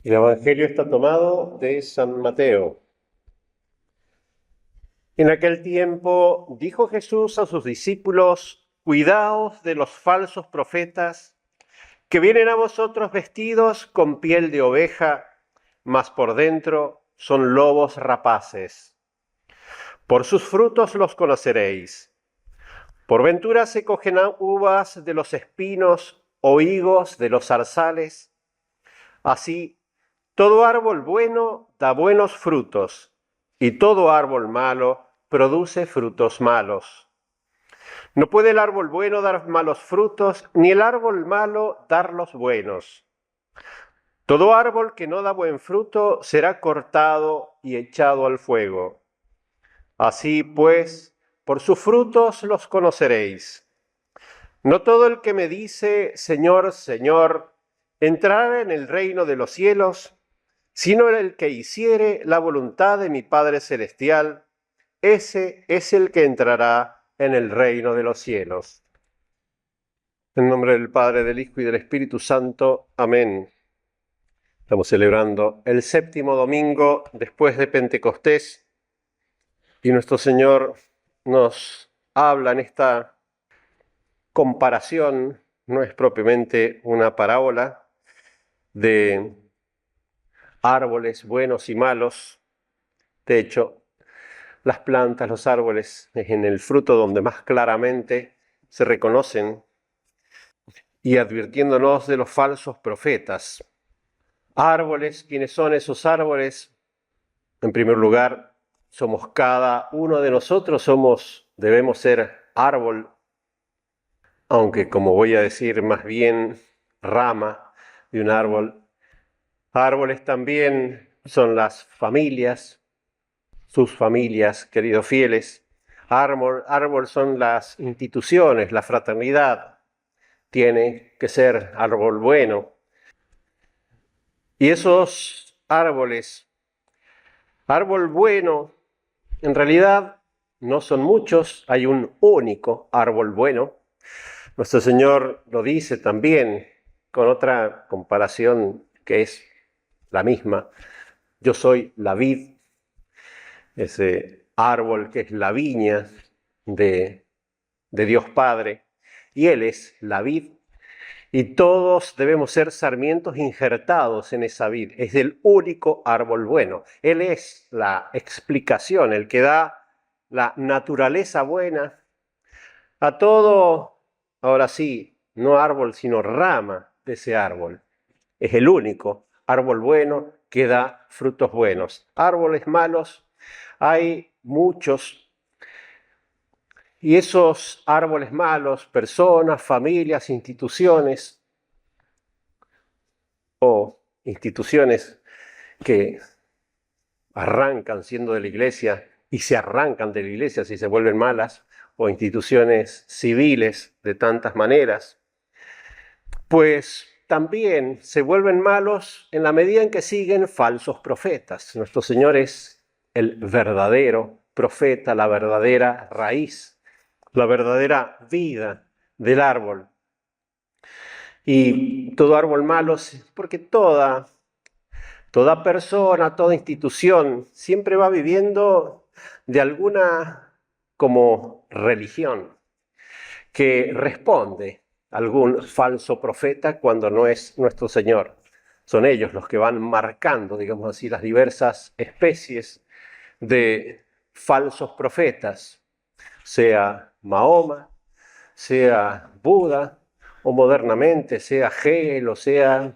El Evangelio está tomado de San Mateo. En aquel tiempo dijo Jesús a sus discípulos: Cuidaos de los falsos profetas que vienen a vosotros vestidos con piel de oveja, mas por dentro son lobos rapaces. Por sus frutos los conoceréis. ¿Por ventura se cogen uvas de los espinos o higos de los zarzales? Así, todo árbol bueno da buenos frutos, y todo árbol malo produce frutos malos. No puede el árbol bueno dar malos frutos, ni el árbol malo dar los buenos. Todo árbol que no da buen fruto será cortado y echado al fuego. Así pues, por sus frutos los conoceréis. No todo el que me dice, Señor, Señor, entrará en el reino de los cielos, sino el que hiciere la voluntad de mi Padre Celestial, ese es el que entrará en el reino de los cielos. En nombre del Padre, del Hijo y del Espíritu Santo. Amén. Estamos celebrando el séptimo domingo después de Pentecostés y nuestro Señor nos habla en esta comparación, no es propiamente una parábola, de árboles buenos y malos. De hecho, las plantas, los árboles, es en el fruto donde más claramente se reconocen, y advirtiéndonos de los falsos profetas. Árboles, ¿quiénes son esos árboles? En primer lugar, somos cada uno de nosotros, debemos ser árbol, aunque como voy a decir, más bien rama de un árbol. Árboles también son las familias, sus familias, queridos fieles. Árbol son las instituciones, la fraternidad. Tiene que ser árbol bueno. Y esos árboles, árbol bueno, en realidad no son muchos, hay un único árbol bueno. Nuestro Señor lo dice también con otra comparación que es la misma. Yo soy la vid, ese árbol que es la viña de Dios Padre, y Él es la vid, y todos debemos ser sarmientos injertados en esa vid. Es el único árbol bueno. Él es la explicación, el que da la naturaleza buena a todo, ahora sí, no árbol, sino rama de ese árbol. Es el único árbol bueno que da frutos buenos. Árboles malos hay muchos, y esos árboles malos, personas, familias, instituciones o instituciones que arrancan siendo de la iglesia y se arrancan de la iglesia si se vuelven malas, o instituciones civiles de tantas maneras, pues también se vuelven malos en la medida en que siguen falsos profetas. Nuestro Señor es el verdadero profeta, la verdadera raíz, la verdadera vida del árbol. Y todo árbol malo, porque toda persona, toda institución siempre va viviendo de alguna como religión que responde a algún falso profeta cuando no es nuestro Señor. Son ellos los que van marcando, digamos así, las diversas especies de falsos profetas, sea Mahoma, sea Buda, o modernamente, sea Hegel, o sea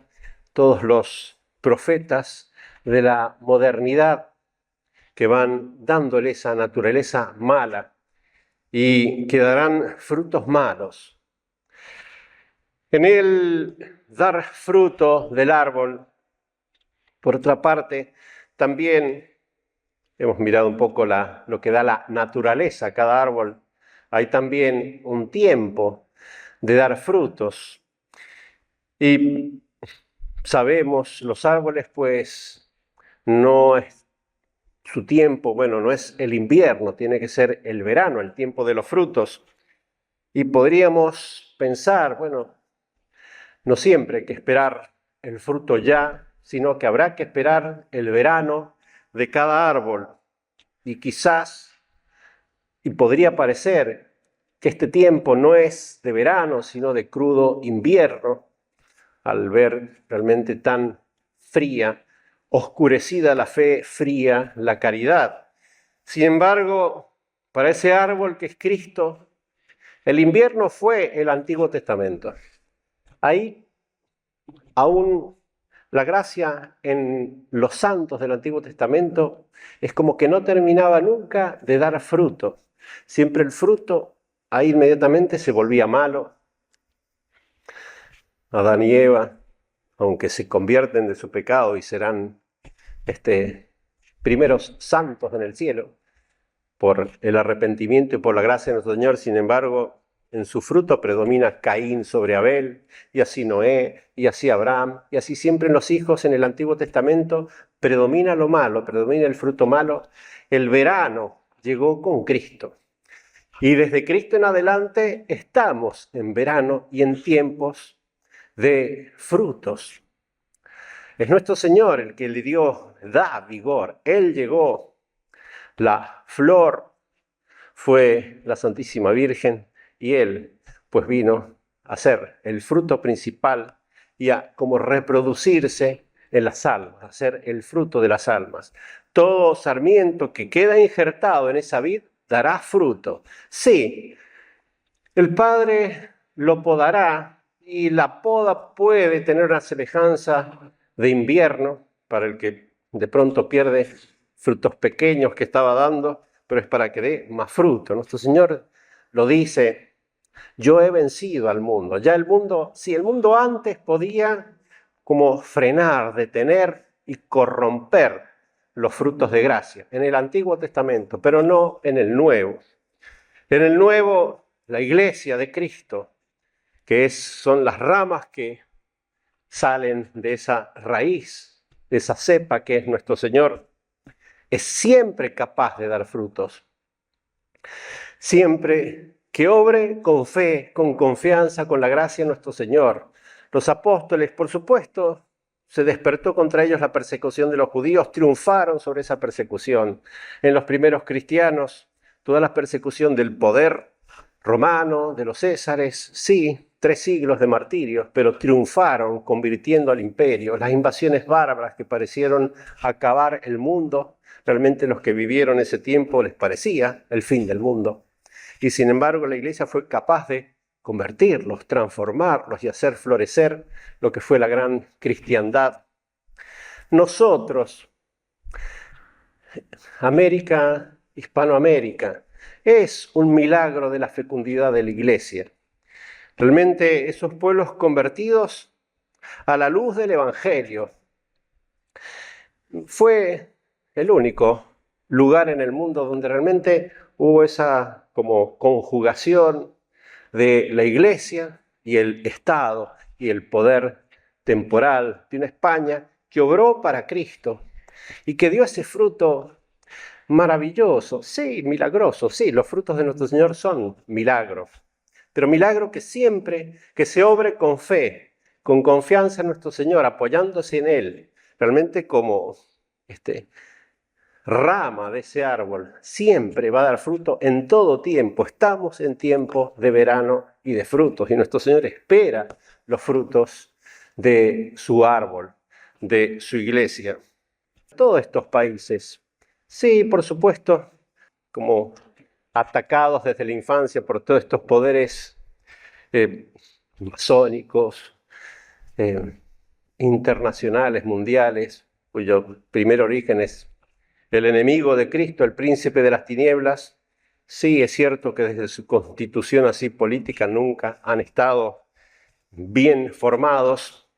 todos los profetas de la modernidad que van dándole esa naturaleza mala y que darán frutos malos. En el dar fruto del árbol, por otra parte, también hemos mirado un poco lo que da la naturaleza a cada árbol. Hay también un tiempo de dar frutos. Y sabemos, los árboles, pues, no es su tiempo, bueno, no es el invierno, tiene que ser el verano, el tiempo de los frutos. Y podríamos pensar, bueno, no siempre hay que esperar el fruto ya, sino que habrá que esperar el verano de cada árbol. Y quizás, y podría parecer que este tiempo no es de verano, sino de crudo invierno, al ver realmente tan fría, oscurecida la fe, fría la caridad. Sin embargo, para ese árbol que es Cristo, el invierno fue el Antiguo Testamento. Ahí aún la gracia en los santos del Antiguo Testamento es como que no terminaba nunca de dar fruto. Siempre el fruto ahí inmediatamente se volvía malo. Adán y Eva, aunque se convierten de su pecado y serán primeros santos en el cielo por el arrepentimiento y por la gracia de nuestro Señor, sin embargo, en su fruto predomina Caín sobre Abel, y así Noé, y así Abraham, y así siempre en los hijos en el Antiguo Testamento predomina lo malo, predomina el fruto malo. El verano llegó con Cristo. Y desde Cristo en adelante estamos en verano y en tiempos de frutos. Es nuestro Señor el que le da vigor. Él llegó. La flor fue la Santísima Virgen y Él pues vino a ser el fruto principal y a como reproducirse en las almas, a ser el fruto de las almas. Todo sarmiento que queda injertado en esa vid dará fruto. Sí, el Padre lo podará y la poda puede tener una semejanza de invierno para el que de pronto pierde frutos pequeños que estaba dando, pero es para que dé más fruto. Nuestro Señor lo dice: yo he vencido al mundo. Ya el mundo, si el mundo antes podía como frenar, detener y corromper los frutos de gracia en el Antiguo Testamento, pero no en el Nuevo. En el Nuevo, la Iglesia de Cristo, que son las ramas que salen de esa raíz, de esa cepa que es nuestro Señor, es siempre capaz de dar frutos. Siempre que obre con fe, con confianza, con la gracia de nuestro Señor. Los apóstoles, por supuesto, se despertó contra ellos la persecución de los judíos, triunfaron sobre esa persecución. En los primeros cristianos, toda la persecución del poder romano, de los césares, sí, 3 siglos de martirios, pero triunfaron convirtiendo al imperio. Las invasiones bárbaras que parecieron acabar el mundo, realmente los que vivieron ese tiempo les parecía el fin del mundo. Y sin embargo la Iglesia fue capaz de convertirlos, transformarlos y hacer florecer lo que fue la gran cristiandad. Nosotros, América, Hispanoamérica, es un milagro de la fecundidad de la Iglesia. Realmente esos pueblos convertidos a la luz del Evangelio fue el único lugar en el mundo donde realmente hubo esa como conjugación de la Iglesia y el Estado y el poder temporal de una España que obró para Cristo y que dio ese fruto maravilloso, sí, milagroso, sí, los frutos de nuestro Señor son milagros, pero milagro que siempre que se obre con fe, con confianza en nuestro Señor, apoyándose en Él, realmente como rama de ese árbol, siempre va a dar fruto en todo tiempo. Estamos en tiempo de verano y de frutos, y nuestro Señor espera los frutos de su árbol, de su iglesia. Todos estos países, sí, por supuesto, como atacados desde la infancia por todos estos poderes masónicos, internacionales, mundiales, cuyo primer origen es el enemigo de Cristo, el príncipe de las tinieblas. Sí, es cierto que desde su constitución así política nunca han estado bien formados.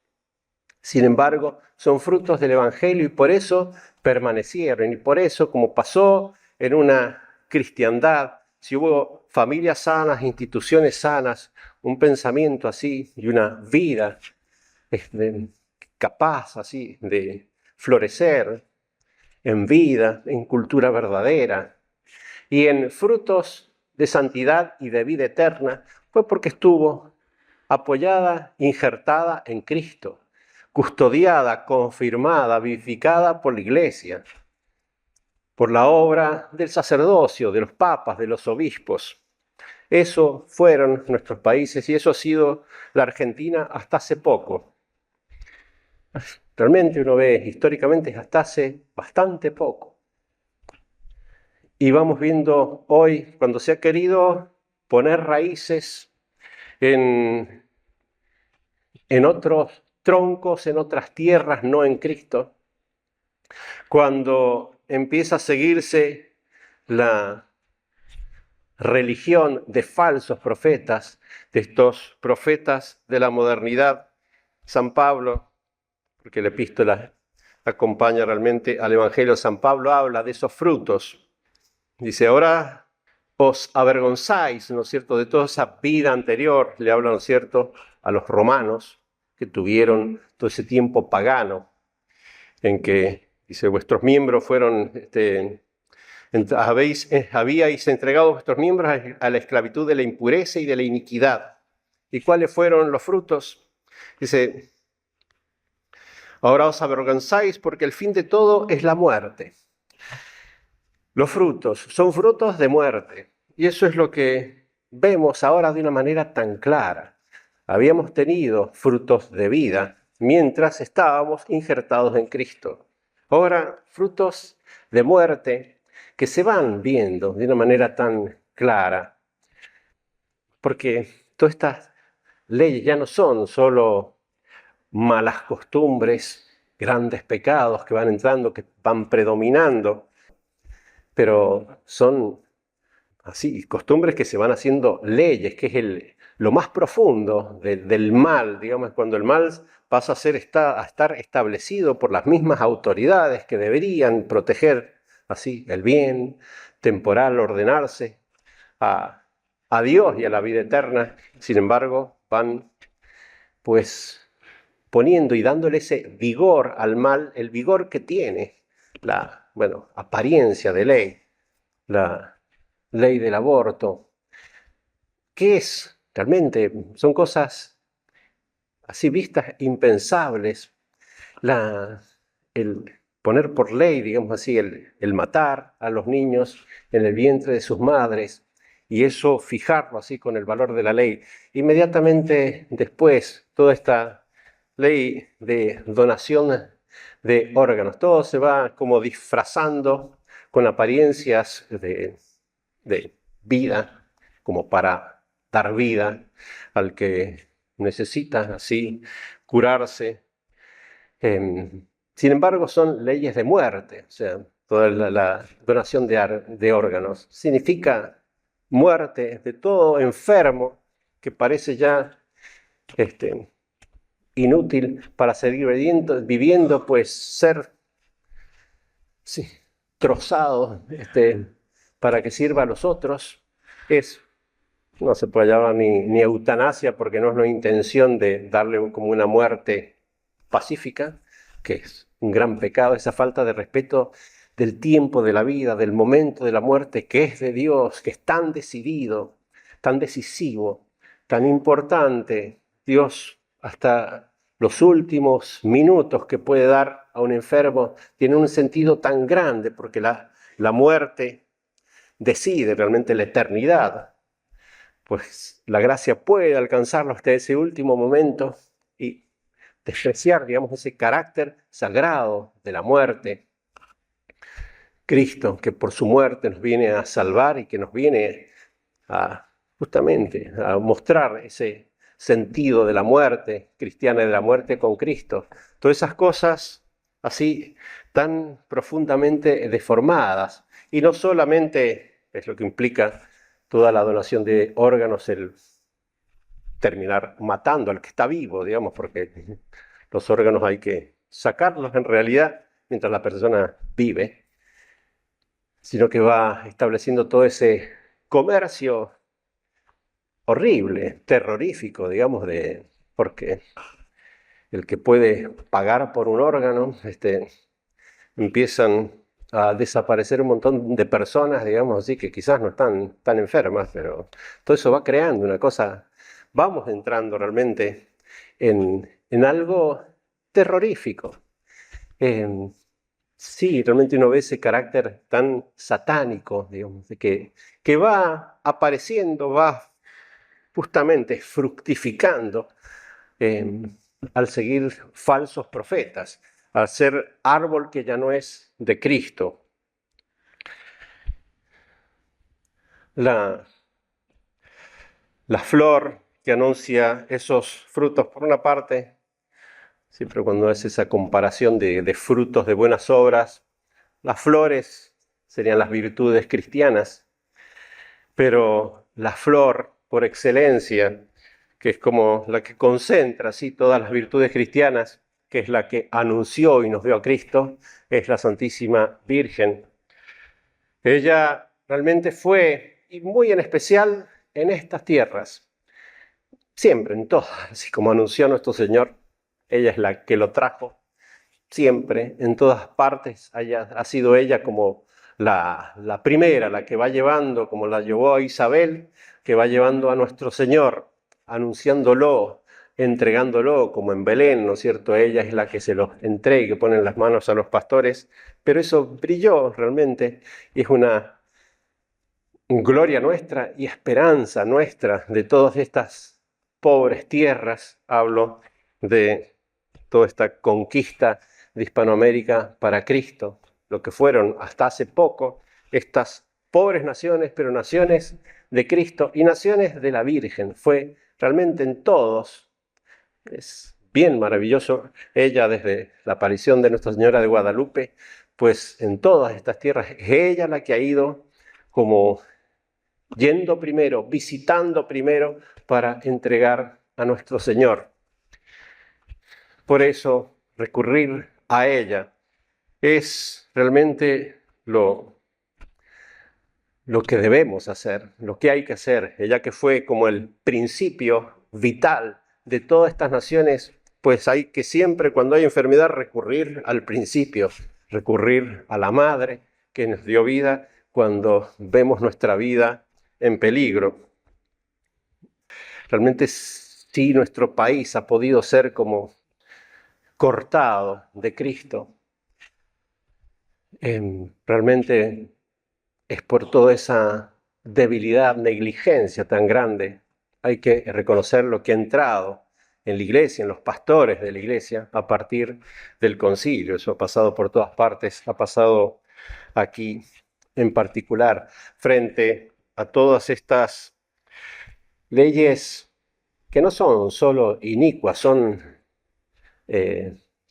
Sin embargo, son frutos del Evangelio y por eso permanecieron. Y por eso, como pasó en una cristiandad, si hubo familias sanas, instituciones sanas, un pensamiento así y una vida capaz así de florecer en vida, en cultura verdadera y en frutos de santidad y de vida eterna, fue porque estuvo apoyada, injertada en Cristo, custodiada, confirmada, vivificada por la Iglesia, por la obra del sacerdocio, de los papas, de los obispos. Eso fueron nuestros países y eso ha sido la Argentina hasta hace poco. Realmente uno ve históricamente hasta hace bastante poco. Y vamos viendo hoy, cuando se ha querido poner raíces en otros troncos, en otras tierras, no en Cristo, cuando empieza a seguirse la religión de falsos profetas, de estos profetas de la modernidad. San Pablo, porque la epístola acompaña realmente al Evangelio, San Pablo habla de esos frutos. Dice, ahora os avergonzáis, ¿no es cierto?, de toda esa vida anterior, le habla, ¿no es cierto?, a los romanos que tuvieron todo ese tiempo pagano en que, dice, vuestros miembros fueron, habíais entregado vuestros miembros a la esclavitud de la impureza y de la iniquidad. ¿Y cuáles fueron los frutos? Dice, ahora os avergonzáis porque el fin de todo es la muerte. Los frutos son frutos de muerte. Y eso es lo que vemos ahora de una manera tan clara. Habíamos tenido frutos de vida mientras estábamos injertados en Cristo. Ahora, frutos de muerte que se van viendo de una manera tan clara. Porque todas estas leyes ya no son solo malas costumbres, grandes pecados que van entrando, que van predominando, pero son así costumbres que se van haciendo leyes, que es lo más profundo del mal, digamos, cuando el mal pasa a estar establecido por las mismas autoridades que deberían proteger así el bien temporal, ordenarse a Dios y a la vida eterna. Sin embargo, van pues poniendo y dándole ese vigor al mal, el vigor que tiene la, apariencia de ley, la ley del aborto. ¿Qué es? Realmente son cosas así vistas impensables. El poner por ley, digamos así, el matar a los niños en el vientre de sus madres y eso fijarlo así con el valor de la ley. Inmediatamente después, toda esta ley de donación de órganos, todo se va como disfrazando con apariencias de vida, como para dar vida al que necesita así curarse. Sin embargo, son leyes de muerte, o sea, toda la donación de órganos significa muerte de todo enfermo que parece ya inútil para seguir viviendo, pues ser trozado para que sirva a los otros. No se puede llamar ni eutanasia porque no es una intención de darle como una muerte pacífica, que es un gran pecado, esa falta de respeto del tiempo de la vida, del momento de la muerte, que es de Dios, que es tan decidido, tan decisivo, tan importante. Dios, hasta los últimos minutos que puede dar a un enfermo, tiene un sentido tan grande, porque la muerte decide realmente la eternidad. Pues la gracia puede alcanzarlo hasta ese último momento y despreciar, digamos, ese carácter sagrado de la muerte. Cristo, que por su muerte nos viene a salvar y que nos viene justamente a mostrar ese sentido de la muerte cristiana, de la muerte con Cristo. Todas esas cosas así tan profundamente deformadas. Y no solamente es lo que implica toda la donación de órganos, el terminar matando al que está vivo, digamos, porque los órganos hay que sacarlos en realidad mientras la persona vive, sino que va estableciendo todo ese comercio horrible, terrorífico, digamos, porque el que puede pagar por un órgano, empiezan a desaparecer un montón de personas, digamos así, que quizás no están tan enfermas, pero todo eso va creando una cosa. Vamos entrando realmente en algo terrorífico. Sí, realmente uno ve ese carácter tan satánico, digamos, de que va apareciendo, va justamente fructificando al seguir falsos profetas, al ser árbol que ya no es de Cristo. La flor que anuncia esos frutos, por una parte, siempre cuando es esa comparación de frutos de buenas obras, las flores serían las virtudes cristianas, pero la flor por excelencia, que es como la que concentra así todas las virtudes cristianas, que es la que anunció y nos dio a Cristo, es la Santísima Virgen. Ella realmente fue, y muy en especial en estas tierras, siempre, en todas, así como anunció nuestro Señor, ella es la que lo trajo, siempre, en todas partes, ha sido ella como la primera, la que va llevando, como la llevó a Isabel, que va llevando a nuestro Señor, anunciándolo, entregándolo, como en Belén, ¿no es cierto? Ella es la que se los entrega y que pone en las manos a los pastores, pero eso brilló realmente y es una gloria nuestra y esperanza nuestra de todas estas pobres tierras. Hablo de toda esta conquista de Hispanoamérica para Cristo, lo que fueron hasta hace poco estas pobres naciones, pero naciones de Cristo y naciones de la Virgen. Fue realmente en todos. Es bien maravilloso. Ella, desde la aparición de Nuestra Señora de Guadalupe, pues en todas estas tierras es ella la que ha ido como yendo primero, visitando primero para entregar a nuestro Señor. Por eso, recurrir a ella es realmente lo que debemos hacer, lo que hay que hacer. Ella que fue como el principio vital de todas estas naciones, pues hay que siempre, cuando hay enfermedad, recurrir al principio, recurrir a la madre que nos dio vida cuando vemos nuestra vida en peligro. Realmente sí, nuestro país ha podido ser como cortado de Cristo. Realmente es por toda esa debilidad, negligencia tan grande. Hay que reconocer lo que ha entrado en la iglesia, en los pastores de la iglesia, a partir del concilio. Eso ha pasado por todas partes, ha pasado aquí en particular, frente a todas estas leyes que no son solo inicuas, son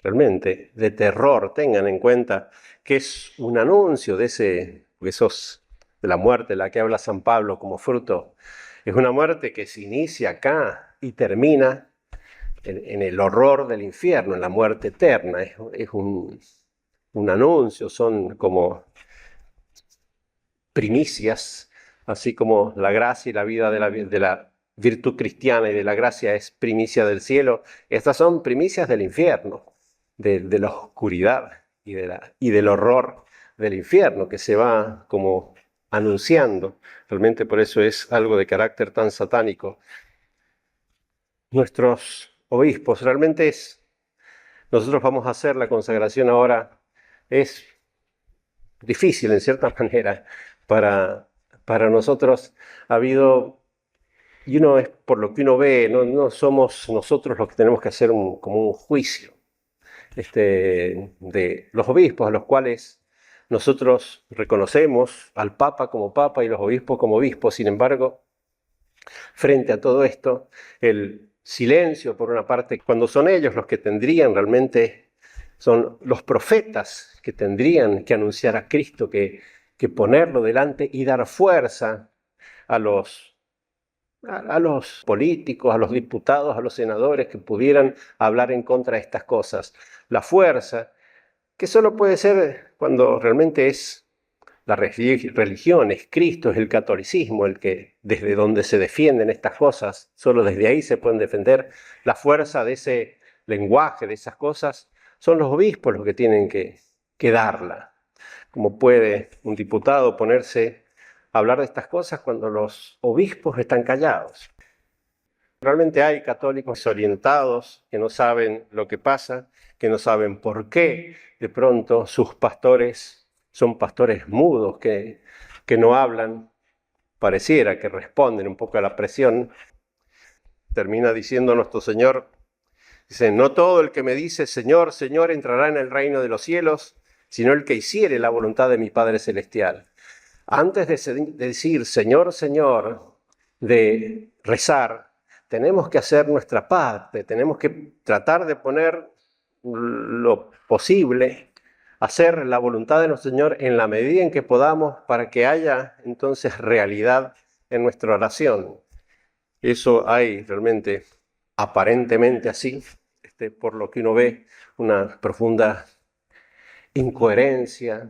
realmente de terror. Tengan en cuenta que es un anuncio de de la muerte de la que habla San Pablo como fruto. Es una muerte que se inicia acá y termina en el horror del infierno, en la muerte eterna. Es un anuncio, son como primicias, así como la gracia y la vida de la virtud cristiana y de la gracia es primicia del cielo. Estas son primicias del infierno, de la oscuridad y del horror del infierno que se va como anunciando. Realmente por eso es algo de carácter tan satánico. Nuestros obispos, nosotros vamos a hacer la consagración ahora, es difícil en cierta manera para nosotros. Ha habido, y uno es por lo que uno ve, no somos nosotros los que tenemos que hacer como un juicio de los obispos, a los cuales nosotros reconocemos al Papa como Papa y los obispos como obispos. Sin embargo, frente a todo esto, el silencio, por una parte, cuando son ellos los que tendrían realmente, son los profetas que tendrían que anunciar a Cristo, que ponerlo delante y dar fuerza a los políticos, a los diputados, a los senadores que pudieran hablar en contra de estas cosas. La fuerza, que solo puede ser cuando realmente es la religión, es Cristo, es el catolicismo, el que desde donde se defienden estas cosas, solo desde ahí se pueden defender. La fuerza de ese lenguaje, de esas cosas, son los obispos los que tienen que darla. ¿Cómo puede un diputado ponerse a hablar de estas cosas cuando los obispos están callados? Realmente hay católicos desorientados que no saben lo que pasa, que no saben por qué de pronto sus pastores son pastores mudos, que no hablan, pareciera que responden un poco a la presión. Termina diciendo nuestro Señor, dice, no todo el que me dice Señor, Señor entrará en el reino de los cielos, sino el que hiciere la voluntad de mi Padre Celestial. Antes de decir Señor, Señor, de rezar, tenemos que hacer nuestra parte, tenemos que tratar de poner lo posible, hacer la voluntad de nuestro Señor en la medida en que podamos para que haya entonces realidad en nuestra oración. Eso hay realmente, aparentemente así, por lo que uno ve, una profunda incoherencia.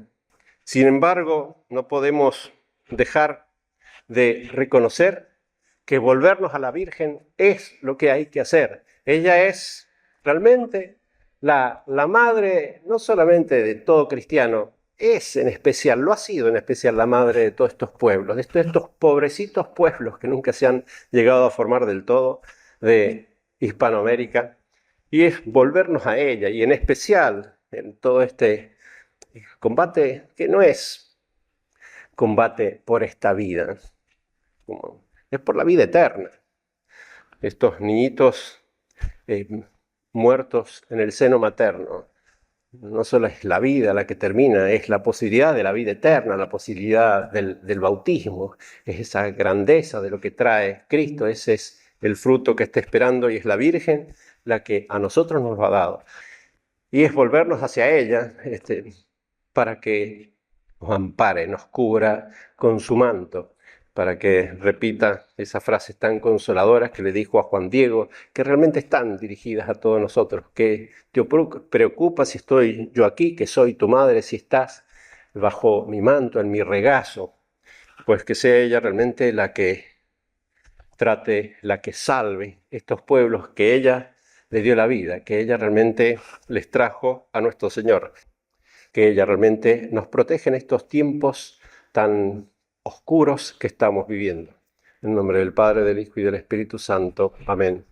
Sin embargo, no podemos dejar de reconocer que volvernos a la Virgen es lo que hay que hacer. Ella es realmente la madre, no solamente de todo cristiano, es en especial, lo ha sido en especial la madre de todos estos pueblos, de estos pobrecitos pueblos que nunca se han llegado a formar del todo de Hispanoamérica, y es volvernos a ella, y en especial en todo este combate que no es combate por esta vida, es por la vida eterna. Estos niñitos muertos en el seno materno, no solo es la vida la que termina, es la posibilidad de la vida eterna, la posibilidad del bautismo, es esa grandeza de lo que trae Cristo, ese es el fruto que está esperando y es la Virgen la que a nosotros nos ha dado. Y es volvernos hacia ella para que nos ampare, nos cubra con su manto, para que repita esas frases tan consoladoras que le dijo a Juan Diego, que realmente están dirigidas a todos nosotros, que te preocupa si estoy yo aquí, que soy tu madre, si estás bajo mi manto, en mi regazo, pues que sea ella realmente la que trate, la que salve estos pueblos que ella le dio la vida, que ella realmente les trajo a nuestro Señor, que ella realmente nos protege en estos tiempos tan oscuros que estamos viviendo. En nombre del Padre, del Hijo y del Espíritu Santo. Amén.